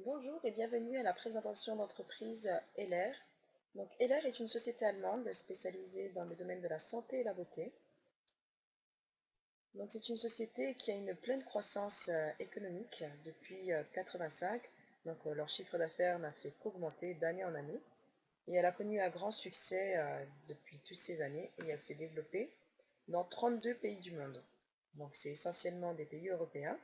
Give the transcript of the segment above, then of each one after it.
Bonjour et bienvenue à la présentation d'entreprise Heller. Donc Heller est une société allemande spécialisée dans le domaine de la santé et la beauté. Donc c'est une société qui a une pleine croissance économique depuis 85. Leur chiffre d'affaires n'a fait qu'augmenter d'année en année et elle a connu un grand succès depuis toutes ces années et elle s'est développée dans 32 pays du monde. Donc c'est essentiellement des pays européens.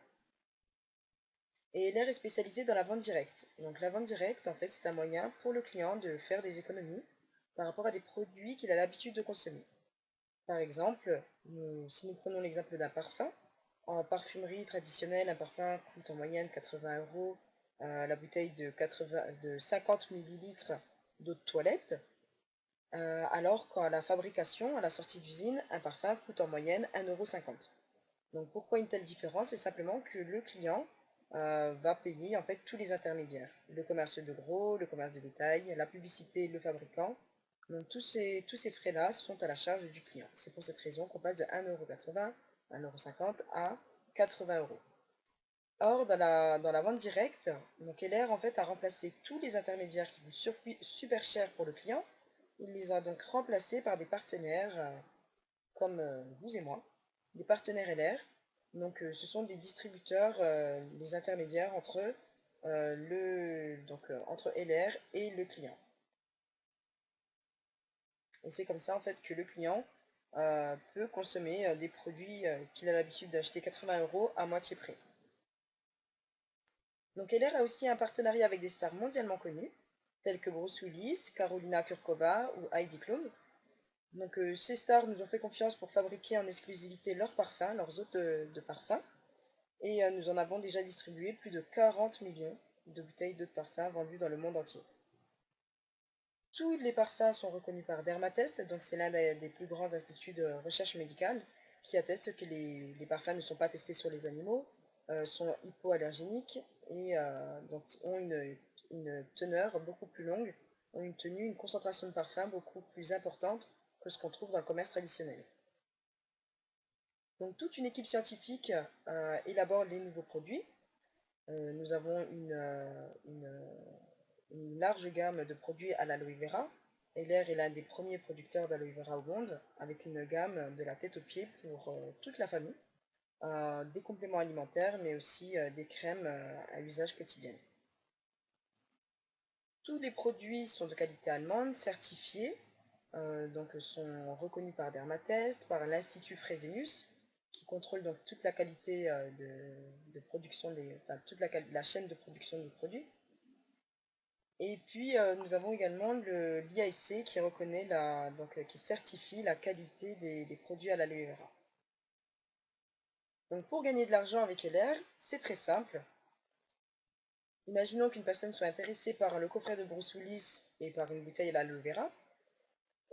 Et Heller est spécialisé dans la vente directe. Donc la vente directe, en fait, c'est un moyen pour le client de faire des économies par rapport à des produits qu'il a l'habitude de consommer. Par exemple, si nous prenons l'exemple d'un parfum, en parfumerie traditionnelle, un parfum coûte en moyenne 80 euros la bouteille de 50 millilitres d'eau de toilette, alors qu'à la fabrication, à la sortie d'usine, un parfum coûte en moyenne 1,50 €. Donc pourquoi une telle différence? C'est simplement que le client va payer en fait tous les intermédiaires. Le commerce de gros, le commerce de détail, la publicité, le fabricant. Donc tous ces frais-là sont à la charge du client. C'est pour cette raison qu'on passe de 1,80 €, 1,50 € à 80 euros. Or, dans la vente directe, donc Heller en fait a remplacé tous les intermédiaires qui coûtent super cher pour le client. Il les a donc remplacés par des partenaires comme vous et moi, des partenaires LR. Donc, ce sont des distributeurs, les intermédiaires entre LR et le client. Et c'est comme ça en fait que le client peut consommer des produits qu'il a l'habitude d'acheter 80 euros à moitié prix. Donc LR a aussi un partenariat avec des stars mondialement connues, telles que Bruce Willis, Carolina Kurkova ou Heidi Klum. Donc ces stars nous ont fait confiance pour fabriquer en exclusivité leurs parfums, leurs hôtes de parfums. Et nous en avons déjà distribué plus de 40 millions de bouteilles d'eau de parfum vendues dans le monde entier. Tous les parfums sont reconnus par Dermatest, donc c'est l'un des plus grands instituts de recherche médicale qui atteste que les parfums ne sont pas testés sur les animaux, sont hypoallergéniques et donc ont une teneur beaucoup plus longue, ont une concentration de parfum beaucoup plus importante que ce qu'on trouve dans le commerce traditionnel. Donc toute une équipe scientifique élabore les nouveaux produits. Nous avons une large gamme de produits à l'aloe vera. Heller est l'un des premiers producteurs d'aloe vera au monde, avec une gamme de la tête aux pieds pour toute la famille, des compléments alimentaires, mais aussi des crèmes à usage quotidien. Tous les produits sont de qualité allemande, certifiés, donc sont reconnus par Dermatest, par l'Institut Fresenius, qui contrôle donc toute la qualité de production enfin, toute la chaîne de production des produits. Et puis nous avons également l'IAC qui reconnaît qui certifie la qualité des produits à l'aloe vera. Donc pour gagner de l'argent avec LR, c'est très simple. Imaginons qu'une personne soit intéressée par le coffret de Bruce Willis et par une bouteille à l'aloe vera.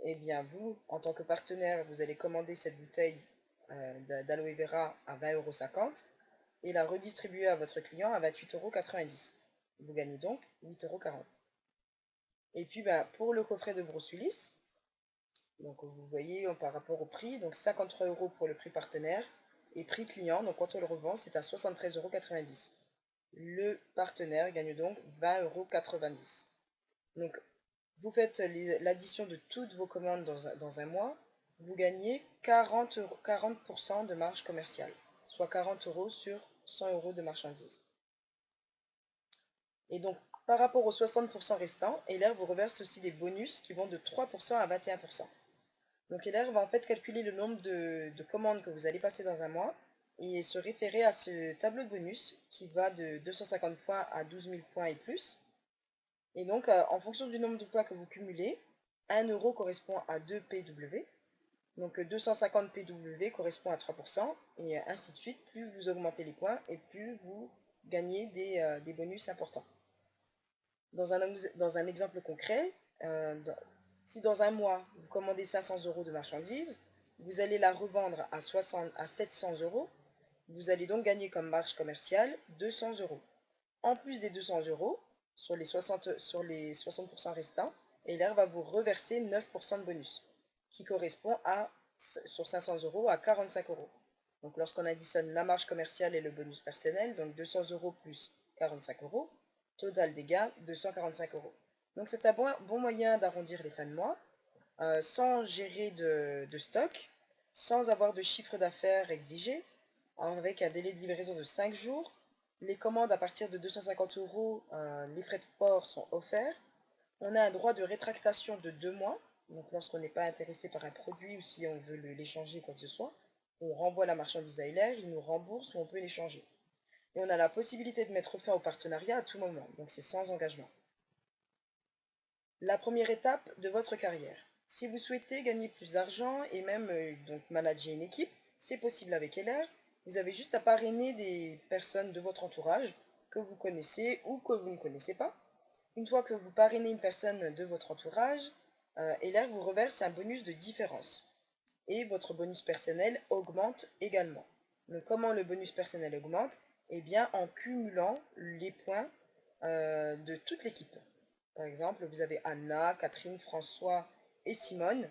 Eh bien vous, en tant que partenaire, vous allez commander cette bouteille d'aloe vera à 20,50 € et la redistribuer à votre client à 28,90 €. Vous gagnez donc 8,40 €. Et puis pour le coffret de Bruce Willis, donc vous voyez par rapport au prix, donc 53 € pour le prix partenaire et prix client, donc quand on le revend, c'est à 73,90 €. Le partenaire gagne donc 20,90 €. Donc vous faites l'addition de toutes vos commandes dans un mois, vous gagnez 40% de marge commerciale, soit 40 € sur 100 € de marchandises. Et donc par rapport aux 60% restants, Heller vous reverse aussi des bonus qui vont de 3% à 21%. Donc Heller va en fait calculer le nombre de commandes que vous allez passer dans un mois et se référer à ce tableau de bonus qui va de 250 points à 12 000 points et plus. Et donc en fonction du nombre de points que vous cumulez, 1 € correspond à 2 PW, donc 250 PW correspond à 3%, et ainsi de suite. Plus vous augmentez les points et plus vous gagnez des bonus importants. Dans un exemple concret, si dans un mois, vous commandez 500 € de marchandises, vous allez la revendre à 700 €, vous allez donc gagner comme marge commerciale 200 €. En plus des 200 € sur les 60% restants, Heller va vous reverser 9% de bonus, qui correspond sur 500 € à 45 €. Donc lorsqu'on additionne la marge commerciale et le bonus personnel, donc 200 € plus 45 €, Total dégâts, 245 euros. Donc c'est un bon moyen d'arrondir les fins de mois, sans gérer de stock, sans avoir de chiffre d'affaires exigé, avec un délai de livraison de 5 jours. Les commandes à partir de 250 euros, les frais de port sont offerts. On a un droit de rétractation de 2 mois. Donc lorsqu'on n'est pas intéressé par un produit ou si on veut l'échanger ou quoi que ce soit, on renvoie la marchandise à LR, il nous rembourse ou on peut l'échanger. Et on a la possibilité de mettre fin au partenariat à tout moment, donc c'est sans engagement. La première étape de votre carrière. Si vous souhaitez gagner plus d'argent et même donc manager une équipe, c'est possible avec LR. Vous avez juste à parrainer des personnes de votre entourage que vous connaissez ou que vous ne connaissez pas. Une fois que vous parrainez une personne de votre entourage, LR vous reverse un bonus de différence. Et votre bonus personnel augmente également. Donc comment le bonus personnel augmente? Eh bien en cumulant les points de toute l'équipe. Par exemple, vous avez Anna, Catherine, François et Simone.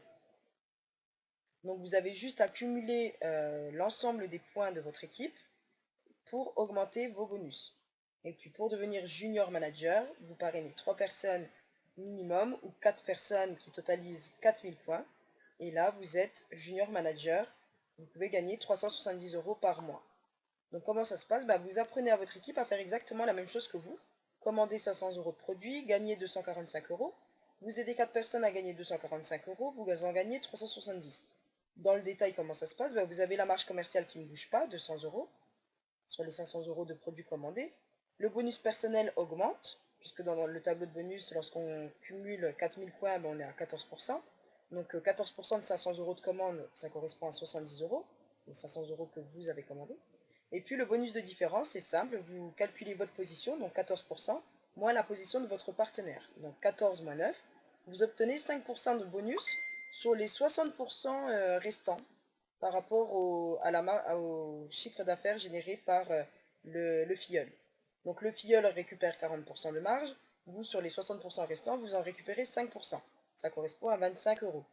Donc vous avez juste à cumuler l'ensemble des points de votre équipe pour augmenter vos bonus. Et puis pour devenir junior manager, vous parrainez 3 personnes minimum ou 4 personnes qui totalisent 4000 points. Et là, vous êtes junior manager. Vous pouvez gagner 370 euros par mois. Donc comment ça se passe? Vous apprenez à votre équipe à faire exactement la même chose que vous. Commander 500 euros de produits, gagner 245 euros. Vous aidez 4 personnes à gagner 245 euros, vous en gagnez 370. Dans le détail, comment ça se passe? Vous avez la marge commerciale qui ne bouge pas, 200 euros, sur les 500 euros de produits commandés. Le bonus personnel augmente, puisque dans le tableau de bonus, lorsqu'on cumule 4000 points, on est à 14%. Donc 14% de 500 euros de commande, ça correspond à 70 euros, les 500 euros que vous avez commandés. Et puis le bonus de différence, c'est simple, vous calculez votre position, donc 14%, moins la position de votre partenaire. Donc 14 moins 9, vous obtenez 5% de bonus sur les 60% restants par rapport au chiffre d'affaires généré par le filleul. Donc le filleul récupère 40% de marge, vous sur les 60% restants, vous en récupérez 5%. Ça correspond à 25 euros.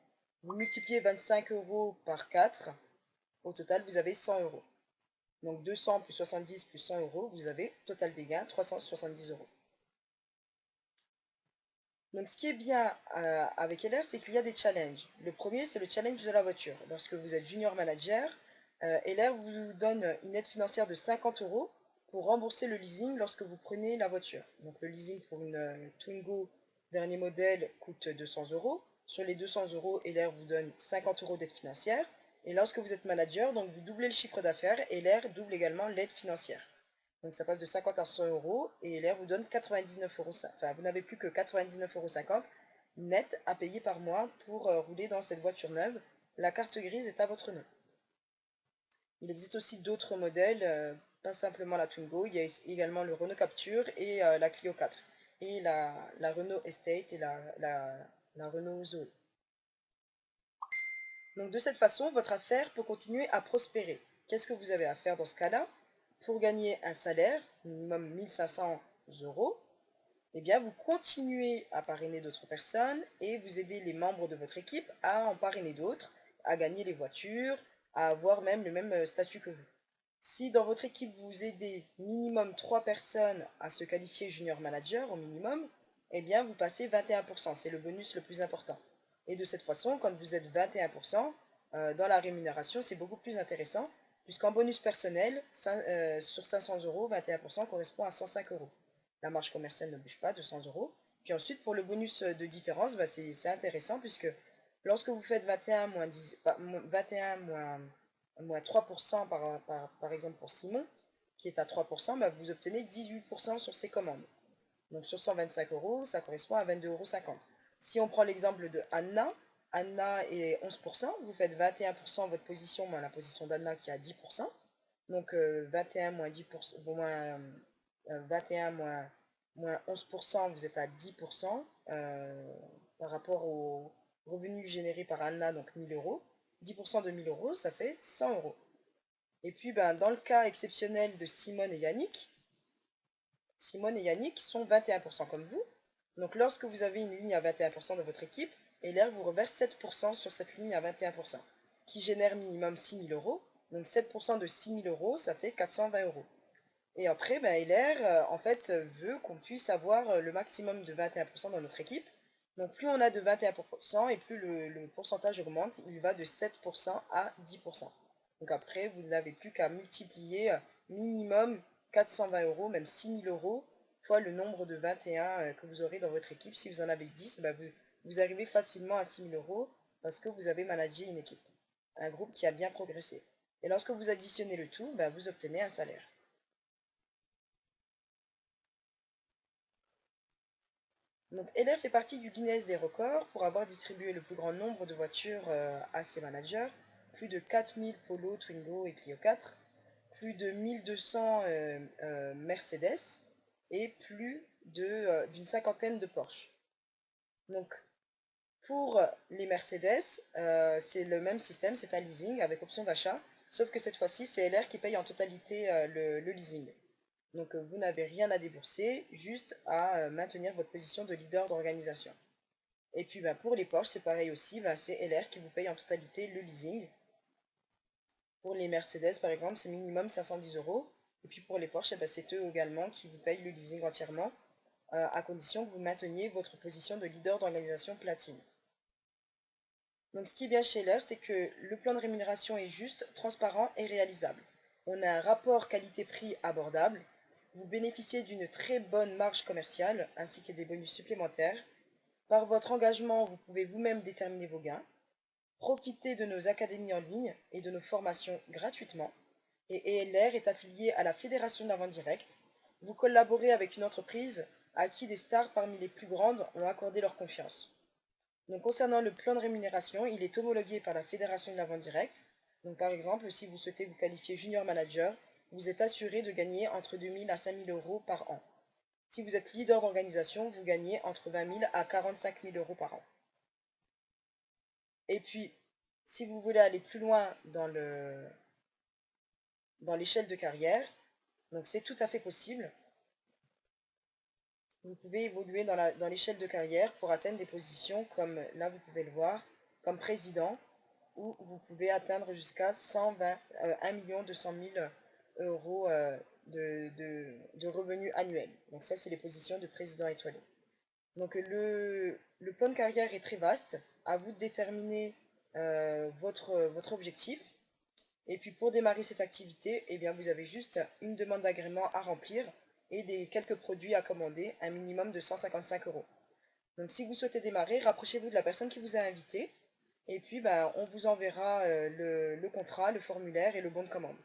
Vous multipliez 25 euros par 4, au total vous avez 100 euros. Donc 200 plus 70 plus 100 euros, vous avez total des gains 370 euros. Donc ce qui est bien avec LR, c'est qu'il y a des challenges. Le premier, c'est le challenge de la voiture. Lorsque vous êtes junior manager, LR vous donne une aide financière de 50 euros pour rembourser le leasing lorsque vous prenez la voiture. Donc le leasing pour une Twingo dernier modèle coûte 200 euros. Sur les 200 euros, LR vous donne 50 euros d'aide financière. Et lorsque vous êtes manager, donc vous doublez le chiffre d'affaires, LR double également l'aide financière. Donc ça passe de 50 à 100 euros et LR vous donne 99 euros. Enfin, vous n'avez plus que 99,50 euros net à payer par mois pour rouler dans cette voiture neuve. La carte grise est à votre nom. Il existe aussi d'autres modèles, pas simplement la Twingo. Il y a également le Renault Capture et la Clio 4. Et la Renault Estate et la Renault Zoe. Donc de cette façon, votre affaire peut continuer à prospérer. Qu'est-ce que vous avez à faire dans ce cas-là? Pour gagner un salaire, minimum 1500 euros, eh bien vous continuez à parrainer d'autres personnes et vous aidez les membres de votre équipe à en parrainer d'autres, à gagner les voitures, à avoir même le même statut que vous. Si dans votre équipe vous aidez minimum 3 personnes à se qualifier junior manager au minimum, eh bien vous passez 21%, c'est le bonus le plus important. Et de cette façon, quand vous êtes 21%, dans la rémunération, c'est beaucoup plus intéressant, puisqu'en bonus personnel, sur 500 euros, 21% correspond à 105 euros. La marge commerciale ne bouge pas, 200 euros. Puis ensuite, pour le bonus de différence, c'est intéressant, puisque lorsque vous faites 21 moins, 10, 21 moins 3% par exemple pour Simon, qui est à 3%, vous obtenez 18% sur ses commandes. Donc sur 125 euros, ça correspond à 22,50 euros. Si on prend l'exemple de Anna, Anna est 11%, vous faites 21% votre position moins la position d'Anna qui est à 10%. Donc 21 moins 10%, moins, 21 moins 11%, vous êtes à 10% par rapport au revenu généré par Anna, donc 1000 euros. 10% de 1000 euros, ça fait 100 euros. Et puis dans le cas exceptionnel de Simone et Yannick sont 21% comme vous. Donc lorsque vous avez une ligne à 21% de votre équipe, LR vous reverse 7% sur cette ligne à 21%, qui génère minimum 6000 euros. Donc 7% de 6000 euros, ça fait 420 euros. Et après, ben, LR, en fait, veut qu'on puisse avoir le maximum de 21% dans notre équipe. Donc plus on a de 21% et plus le pourcentage augmente, il va de 7% à 10%. Donc après, vous n'avez plus qu'à multiplier minimum 420 euros, même 6000 euros, fois le nombre de 21 que vous aurez dans votre équipe. Si vous en avez 10, ben vous arrivez facilement à 6000 euros parce que vous avez managé une équipe, un groupe qui a bien progressé. Et lorsque vous additionnez le tout, ben vous obtenez un salaire. Donc LR fait partie du Guinness des records pour avoir distribué le plus grand nombre de voitures à ses managers, plus de 4000 Polo, Twingo et Clio 4, plus de 1200 Mercedes et plus d'une cinquantaine de Porsche. Donc pour les Mercedes, c'est le même système, c'est un leasing avec option d'achat, sauf que cette fois-ci c'est LR qui paye en totalité le leasing. Donc vous n'avez rien à débourser, juste à maintenir votre position de leader d'organisation. Et puis bah, pour les Porsche, c'est pareil aussi, bah, c'est LR qui vous paye en totalité le leasing. Pour les Mercedes, par exemple, c'est minimum 510 euros. Et puis pour les Porsche, bah, c'est eux également qui vous payent le leasing entièrement, à condition que vous mainteniez votre position de leader d'organisation platine. Donc ce qui est bien chez LR, c'est que le plan de rémunération est juste, transparent et réalisable. On a un rapport qualité-prix abordable. Vous bénéficiez d'une très bonne marge commerciale ainsi que des bonus supplémentaires. Par votre engagement, vous pouvez vous-même déterminer vos gains. Profitez de nos académies en ligne et de nos formations gratuitement. Et ELR est affilié à la Fédération de la vente directe. Vous collaborez avec une entreprise à qui des stars parmi les plus grandes ont accordé leur confiance. Donc concernant le plan de rémunération, il est homologué par la Fédération de la vente directe. Donc par exemple, si vous souhaitez vous qualifier junior manager, vous êtes assuré de gagner entre 2000 à 5000 euros par an. Si vous êtes leader d'organisation, vous gagnez entre 20 000 à 45 000 euros par an. Et puis, si vous voulez aller plus loin dans l'échelle de carrière, donc c'est tout à fait possible. Vous pouvez évoluer dans l'échelle de carrière pour atteindre des positions comme, là vous pouvez le voir, comme président, où vous pouvez atteindre jusqu'à 1 200 000 euros de revenus annuels. Donc ça, c'est les positions de président étoilé. Donc le plan de carrière est très vaste. À vous de déterminer votre objectif. Et puis pour démarrer cette activité, eh bien, vous avez juste une demande d'agrément à remplir et quelques produits à commander, un minimum de 155 euros. Donc si vous souhaitez démarrer, rapprochez-vous de la personne qui vous a invité et puis on vous enverra le contrat, le formulaire et le bon de commande.